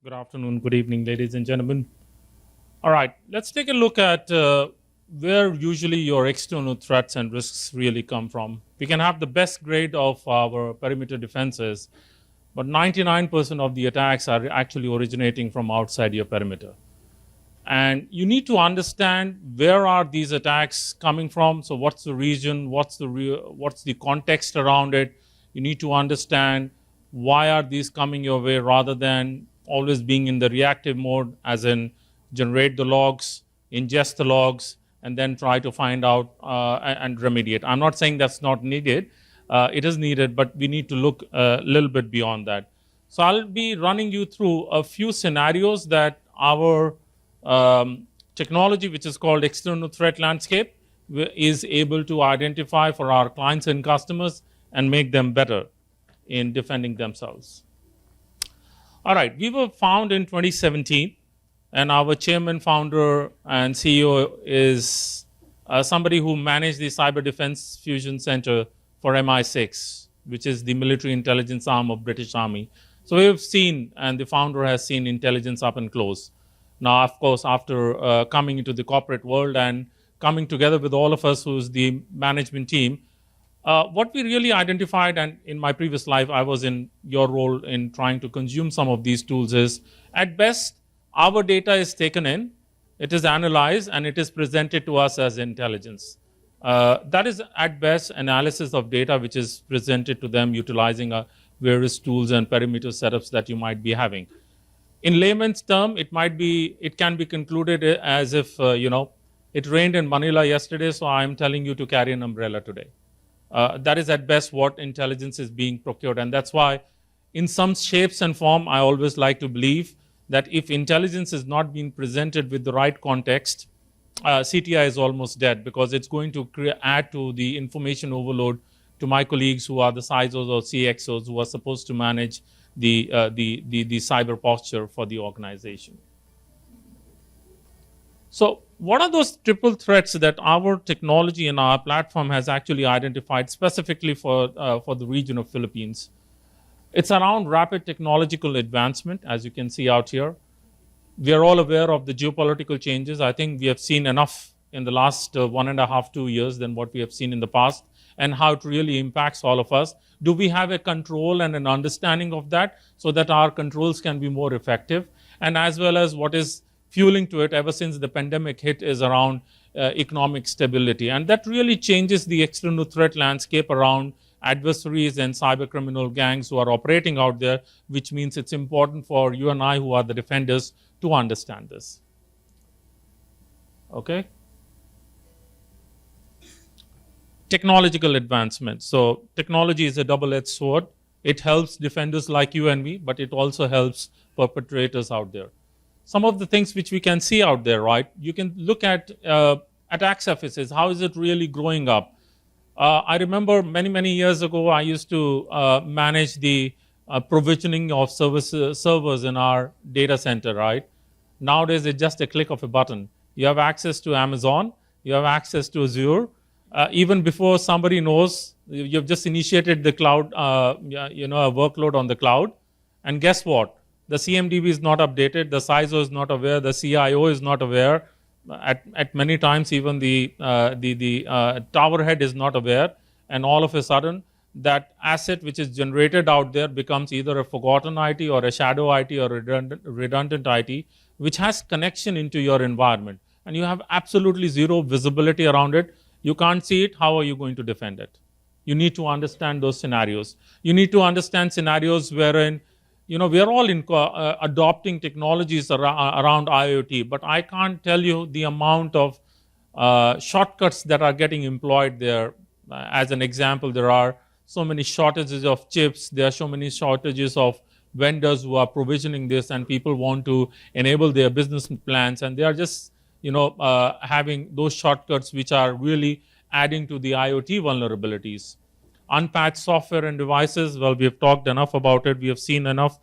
Good afternoon, good evening, ladies and gentlemen. All right, let's take a look at where usually your external threats and risks really come from. We can have the best grade of our perimeter defenses, but 99% of the attacks are actually originating from outside your perimeter. And you need to understand where are these attacks coming from. So what's the region, what's the context around it. You need to understand why are these coming your way rather than always being in the reactive mode, as in generate the logs, ingest the logs, and then try to find out and remediate. I'm not saying that's not needed. It is needed, but we need to look a little bit beyond that. So I'll be running you through a few scenarios that our technology, which is called external threat landscape, is able to identify for our clients and customers and make them better in defending themselves. All right, we were found in 2017, and our chairman, founder, and CEO is somebody who managed the Cyber Defense Fusion Center for MI6, which is the military intelligence arm of British Army. So we've seen, and the founder has seen intelligence up and close. Now, of course, after coming into the corporate world and coming together with all of us who's the management team, what we really identified, and in my previous life, I was in your role in trying to consume some of these tools, is at best, our data is taken in, it is analyzed, and it is presented to us as intelligence. That is at best analysis of data which is presented to them utilizing various tools and perimeter setups that you might be having. In layman's term, it can be concluded as if, it rained in Manila yesterday, so I'm telling you to carry an umbrella today. That is at best what intelligence is being procured. And that's why in some shapes and form, I always like to believe that if intelligence is not being presented with the right context, CTI is almost dead, because it's going to add to the information overload to my colleagues who are the CISOs or CXOs who are supposed to manage the cyber posture for the organization. So what are those triple threats that our technology and our platform has actually identified specifically for the region of Philippines? It's around rapid technological advancement, as you can see out here. We are all aware of the geopolitical changes. I think we have seen enough in the last 1.5, 2 years than what we have seen in the past, and how it really impacts all of us. Do we have a control and an understanding of that so that our controls can be more effective? And as well as what is fueling to it ever since the pandemic hit is around economic stability. And that really changes the external threat landscape around adversaries and cyber criminal gangs who are operating out there, which means it's important for you and I, who are the defenders, to understand this. Okay? Technological advancement. So technology is a double-edged sword. It helps defenders like you and me, but it also helps perpetrators out there. Some of the things which we can see out there, right? You can look at attack surfaces. How is it really growing up? I remember many years ago, I used to manage the provisioning of servers in our data center, right? Nowadays, it's just a click of a button. You have access to Amazon. You have access to Azure. Even before somebody knows, you've just initiated the cloud, a workload on the cloud. And guess what? The CMDB is not updated. The CISO is not aware. The CIO is not aware. At many times, even the tower head is not aware. And all of a sudden, that asset which is generated out there becomes either a forgotten IT or a shadow IT or redundant IT, which has connection into your environment. And you have absolutely zero visibility around it. You can't see it. How are you going to defend it? You need to understand those scenarios. You need to understand scenarios wherein, we are all adopting technologies around IoT, but I can't tell you the amount of shortcuts that are getting employed there. As an example, there are so many shortages of chips. There are so many shortages of vendors who are provisioning this, and people want to enable their business plans, and they are just having those shortcuts which are really adding to the IoT vulnerabilities. Unpatched software and devices, well, we have talked enough about it. We have seen enough.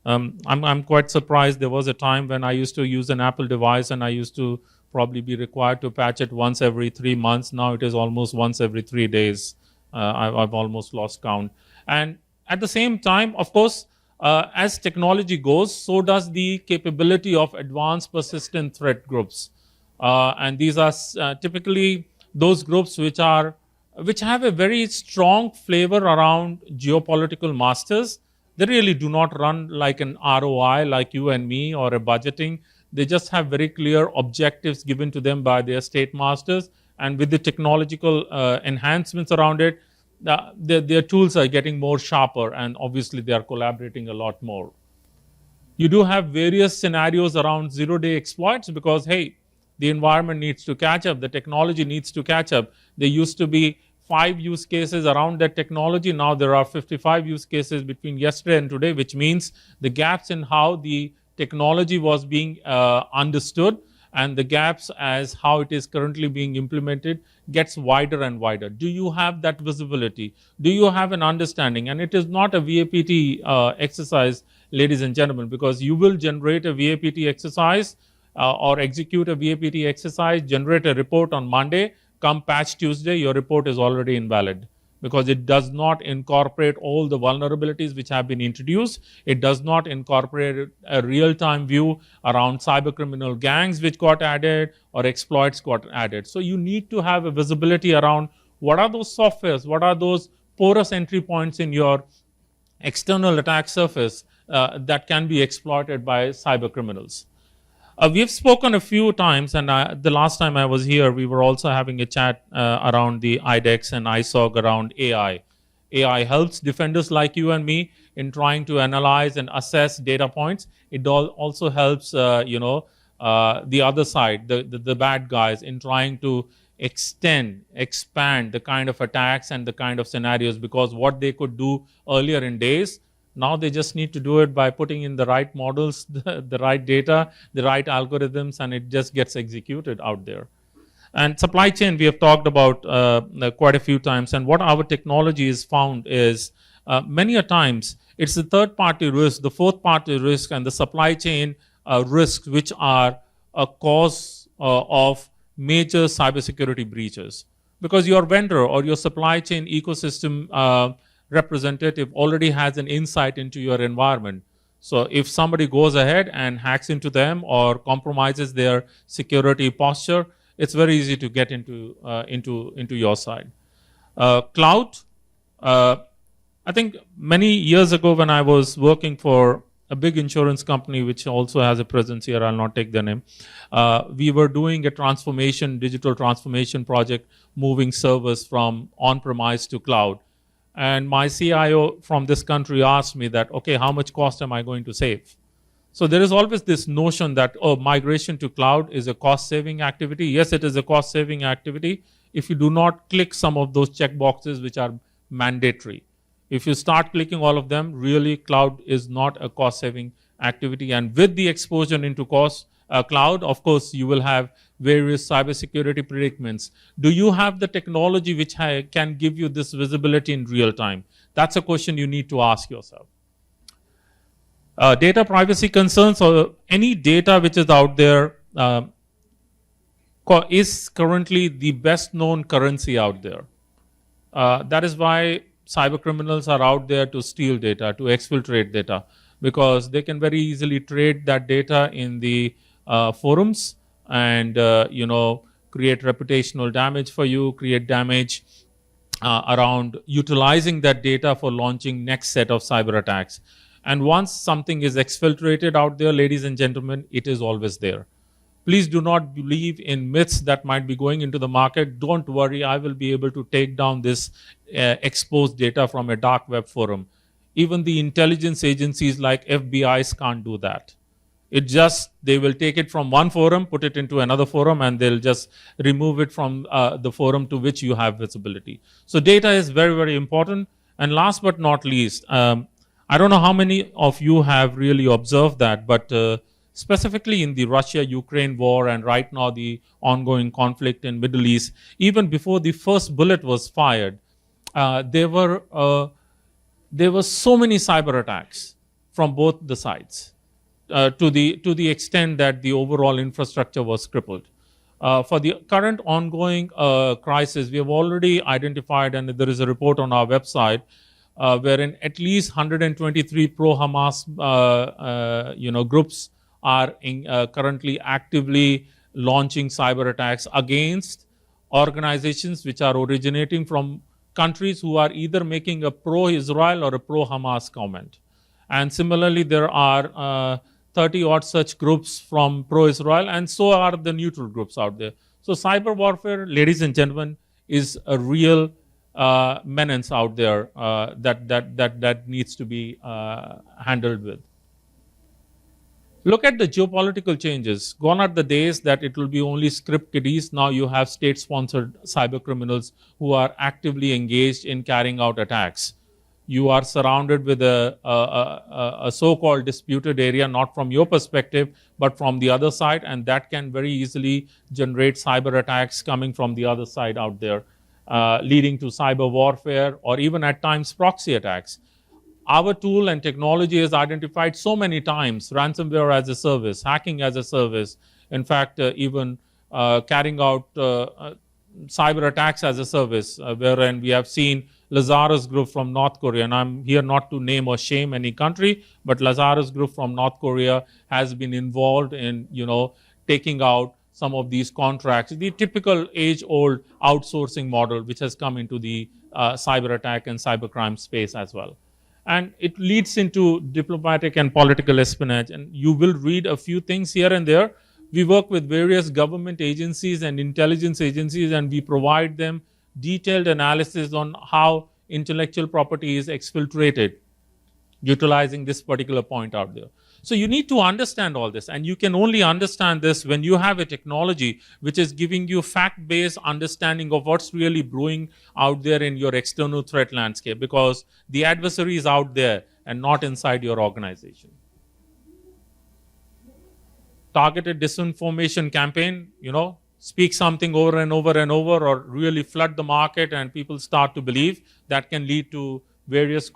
I'm quite surprised. There was a time when I used to use an Apple device, and I used to probably be required to patch it once every 3 months. Now it is almost once every 3 days. I've almost lost count. And at the same time, of course, as technology goes, so does the capability of advanced persistent threat groups. And these are typically those groups which have a very strong flavor around geopolitical masters. They really do not run like an ROI like you and me or a budgeting. They just have very clear objectives given to them by their state masters. And with the technological enhancements around it, their tools are getting more sharper, and obviously they are collaborating a lot more. You do have various scenarios around zero-day exploits because, hey, the environment needs to catch up, the technology needs to catch up. There used to be 5 use cases around that technology. Now there are 55 use cases between yesterday and today, which means the gaps in how the technology was being understood and the gaps as how it is currently being implemented gets wider and wider. Do you have that visibility? Do you have an understanding? And it is not a VAPT exercise, ladies and gentlemen, because you will generate a VAPT exercise or execute a VAPT exercise, generate a report on Monday, come patch Tuesday, your report is already invalid because it does not incorporate all the vulnerabilities which have been introduced. It does not incorporate a real-time view around cybercriminal gangs which got added or exploits got added. So you need to have a visibility around what are those softwares, what are those porous entry points in your external attack surface that can be exploited by cybercriminals. We have spoken a few times, and the last time I was here, we were also having a chat around the IDEX and ISOG around AI. AI helps defenders like you and me in trying to analyze and assess data points. It also helps, the other side, the bad guys, in trying to expand the kind of attacks and the kind of scenarios, because what they could do earlier in days, now they just need to do it by putting in the right models, the right data, the right algorithms, and it just gets executed out there. And supply chain, we have talked about quite a few times. And what our technology has found is many a times it's the third-party risk, the fourth-party risk, and the supply chain risks which are a cause of major cybersecurity breaches. Because your vendor or your supply chain ecosystem representative already has an insight into your environment. So if somebody goes ahead and hacks into them or compromises their security posture, it's very easy to get into your side. Cloud. I think many years ago when I was working for a big insurance company which also has a presence here, I'll not take their name, we were doing a digital transformation project, moving servers from on-premise to cloud. And my CIO from this country asked me that, okay, how much cost am I going to save? So there is always this notion that, oh, migration to cloud is a cost-saving activity. Yes, it is a cost-saving activity if you do not click some of those checkboxes which are mandatory. If you start clicking all of them, really cloud is not a cost-saving activity. And with the exposure into cloud, of course, you will have various cybersecurity predicaments. Do you have the technology which can give you this visibility in real time? That's a question you need to ask yourself. Data privacy concerns, or any data which is out there is currently the best known currency out there. That is why cybercriminals are out there to steal data, to exfiltrate data, because they can very easily trade that data in the forums and create reputational damage for you, create damage around utilizing that data for launching next set of cyber attacks. And once something is exfiltrated out there, ladies and gentlemen, it is always there. Please do not believe in myths that might be going into the market. Don't worry, I will be able to take down this exposed data from a dark web forum. Even the intelligence agencies like FBIs can't do that. They will take it from one forum, put it into another forum, and they'll just remove it from the forum to which you have visibility. So data is very, very important. And last but not least, I don't know how many of you have really observed that, but specifically in the Russia-Ukraine war and right now the ongoing conflict in Middle East, even before the first bullet was fired, there were so many cyber attacks from both the sides. To the extent that the overall infrastructure was crippled. For the current ongoing crisis, we have already identified, and there is a report on our website, wherein at least 123 pro-Hamas groups are currently actively launching cyber attacks against organizations which are originating from countries who are either making a pro-Israel or a pro-Hamas comment. And similarly, there are 30 odd such groups from pro-Israel, and so are the neutral groups out there. So cyber warfare, ladies and gentlemen, is a real menace out there that needs to be handled with. Look at the geopolitical changes. Gone are the days that it will be only script kiddies. Now you have state-sponsored cyber criminals who are actively engaged in carrying out attacks. You are surrounded with a so-called disputed area, not from your perspective, but from the other side, and that can very easily generate cyber attacks coming from the other side out there, leading to cyber warfare or even at times proxy attacks. Our tool and technology has identified so many times ransomware as a service, hacking as a service, in fact, even carrying out cyber attacks as a service, wherein we have seen Lazarus Group from North Korea, and I'm here not to name or shame any country, but Lazarus Group from North Korea has been involved in, taking out some of these contracts, the typical age-old outsourcing model which has come into the cyber attack and cybercrime space as well. And it leads into diplomatic and political espionage. And you will read a few things here and there. We work with various government agencies and intelligence agencies, and we provide them detailed analysis on how intellectual property is exfiltrated, utilizing this particular point out there. So you need to understand all this, and you can only understand this when you have a technology which is giving you fact-based understanding of what's really brewing out there in your external threat landscape, because the adversary is out there and not inside your organization. Targeted disinformation campaign, speak something over and over and over, or really flood the market and people start to believe, that can lead to various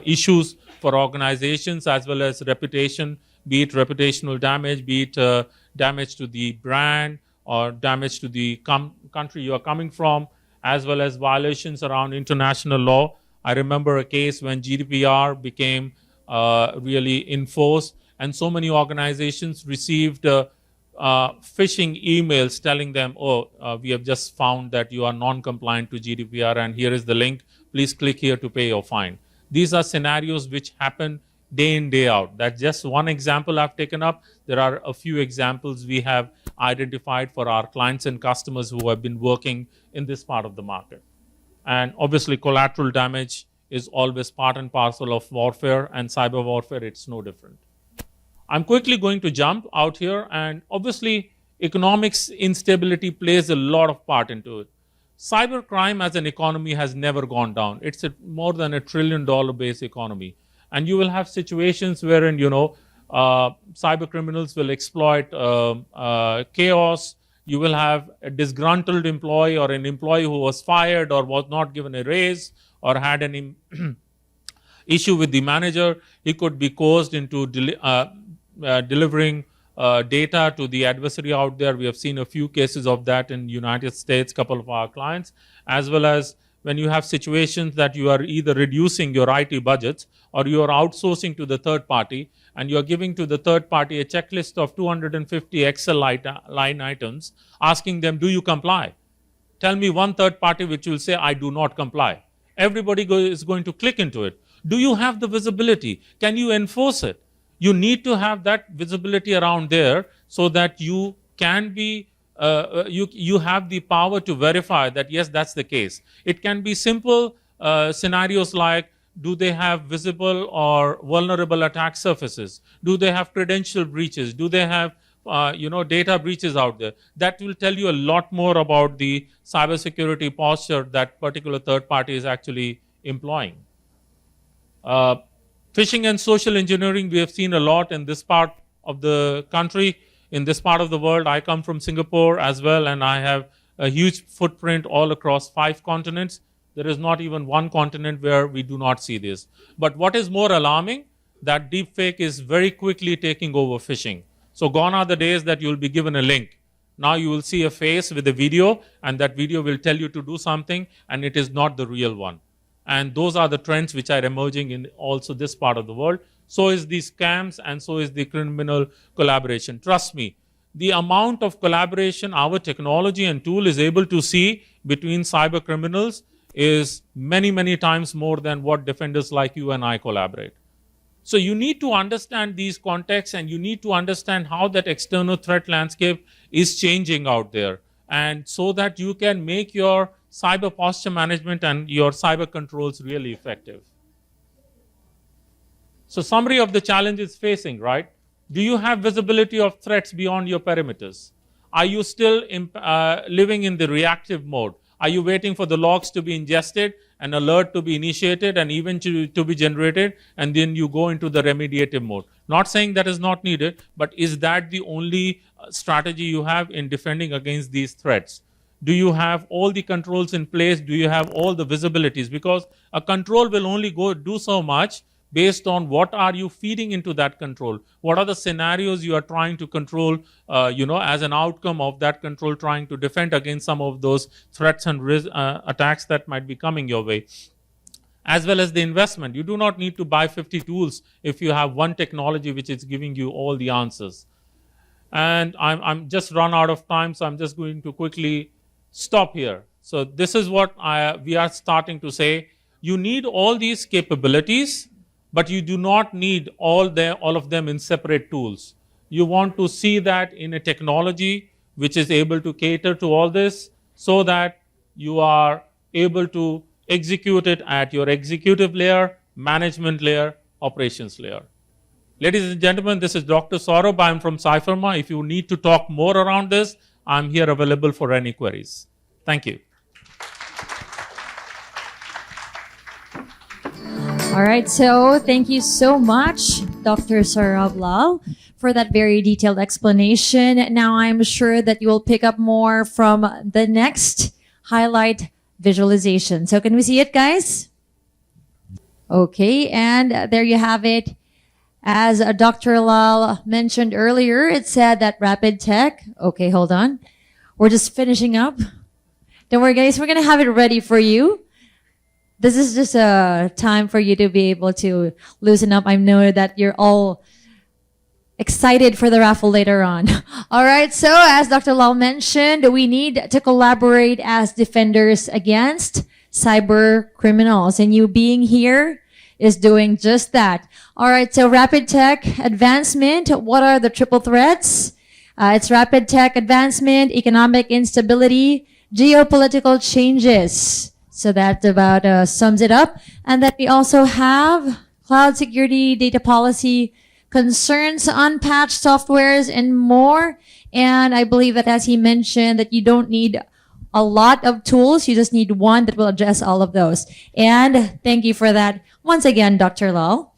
issues for organizations as well as reputation, be it reputational damage, be it damage to the brand or damage to the country you are coming from, as well as violations around international law. I remember a case when GDPR became really enforced, and so many organizations received phishing emails telling them, we have just found that you are non-compliant to GDPR and here is the link. Please click here to pay your fine. These are scenarios which happen day in, day out. That's just one example I've taken up. There are a few examples we have identified for our clients and customers who have been working in this part of the market. And obviously collateral damage is always part and parcel of warfare, and cyber warfare, it's no different. I'm quickly going to jump out here, and obviously economics instability plays a lot of part into it. Cybercrime as an economy has never gone down. It's more than $1 trillion based economy. And you will have situations wherein, cyber criminals will exploit chaos. You will have a disgruntled employee or an employee who was fired or was not given a raise or had an issue with the manager. He could be coerced into delivering data to the adversary out there. We have seen a few cases of that in the United States, couple of our clients, as well as when you have situations that you are either reducing your IT budgets or you are outsourcing to the third party, and you are giving to the third party a checklist of 250 Excel line items, asking them, do you comply? Tell me one third party which will say, I do not comply. Everybody is going to click into it. Do you have the visibility? Can you enforce it? You need to have that visibility around there so that you can be, you have the power to verify that, yes, that's the case. It can be simple scenarios like, do they have visible or vulnerable attack surfaces? Do they have credential breaches? Do they have data breaches out there? That will tell you a lot more about the cybersecurity posture that particular third party is actually employing. Phishing and social engineering, we have seen a lot in this part of the country, in this part of the world. I come from Singapore as well, and I have a huge footprint all across 5 continents. There is not even one continent where we do not see this. But what is more alarming, that deepfake is very quickly taking over phishing. So gone are the days that you'll be given a link. Now you will see a face with a video, and that video will tell you to do something, and it is not the real one. And those are the trends which are emerging in also this part of the world. So is the scams, and so is the criminal collaboration. Trust me, the amount of collaboration our technology and tool is able to see between cyber criminals is many, many times more than what defenders like you and I collaborate. So you need to understand these contexts, and you need to understand how that external threat landscape is changing out there, and so that you can make your cyber posture management and your cyber controls really effective. So summary of the challenges facing, right? Do you have visibility of threats beyond your perimeters? Are you still living in the reactive mode? Are you waiting for the logs to be ingested, an alert to be initiated, and even to be generated, and then you go into the remediative mode? Not saying that is not needed, but is that the only strategy you have in defending against these threats? Do you have all the controls in place? Do you have all the visibilities? Because a control will only do so much based on what are you feeding into that control. What are the scenarios you are trying to control, as an outcome of that control, trying to defend against some of those threats and attacks that might be coming your way. As well as the investment. You do not need to buy 50 tools if you have one technology which is giving you all the answers. And I'm just run out of time, so I'm just going to quickly stop here. So this is what we are starting to say. You need all these capabilities, but you do not need all of them in separate tools. You want to see that in a technology which is able to cater to all this, so that you are able to execute it at your executive layer, management layer, operations layer. Ladies and gentlemen, this is Dr. Saurabh. I'm from Cyfirma. If you need to talk more around this, I'm here available for any queries. Thank you. All right, so thank you so much, Dr. Saurabh Lal, for that very detailed explanation. Now I'm sure that you will pick up more from the next highlight visualization. So can we see it, guys? Okay, and there you have it. As Dr. Lal mentioned earlier, it said that rapid tech. Okay, hold on. We're just finishing up. Don't worry, guys. We're going to have it ready for you. This is just a time for you to be able to loosen up. I know that you're all excited for the raffle later on. All right. So as Dr. Lal mentioned, we need to collaborate as defenders against cyber criminals. And you being here is doing just that. All right. So rapid tech advancement. What are the triple threats? It's rapid tech advancement, economic instability, geopolitical changes. So that about sums it up. And then we also have cloud security, data policy, concerns, unpatched softwares, and more. And I believe that, as he mentioned, that you don't need a lot of tools. You just need one that will address all of those. And thank you for that once again, Dr. Lal.